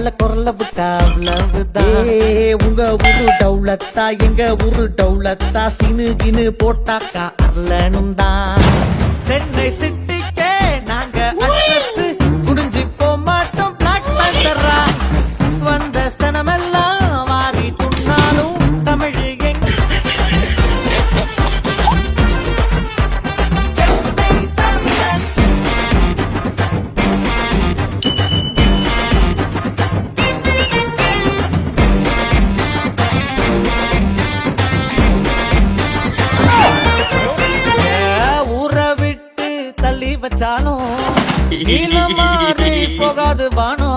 வாயால குரல விட்டா அவ்வளவுதான். உங்க ஊரு டவுலத்தா எங்க ஊரு டவுலத்தா சினு கினு போட்டாக்கா அரலனும் தான். சென்னை சிட்டிக்கே நாங்க அட்ரஸ் குடிஞ்சு போமாட்டோம் பிளாக் பண்டரா. வந்த சனமெல்லாம் வாரி துண்ணாலும் தமிழ் எங்க சென்னை தமிழன். ஊரை விட்டு தள்ளி வச்சாலும் நீல மாறி போகாது வானோ.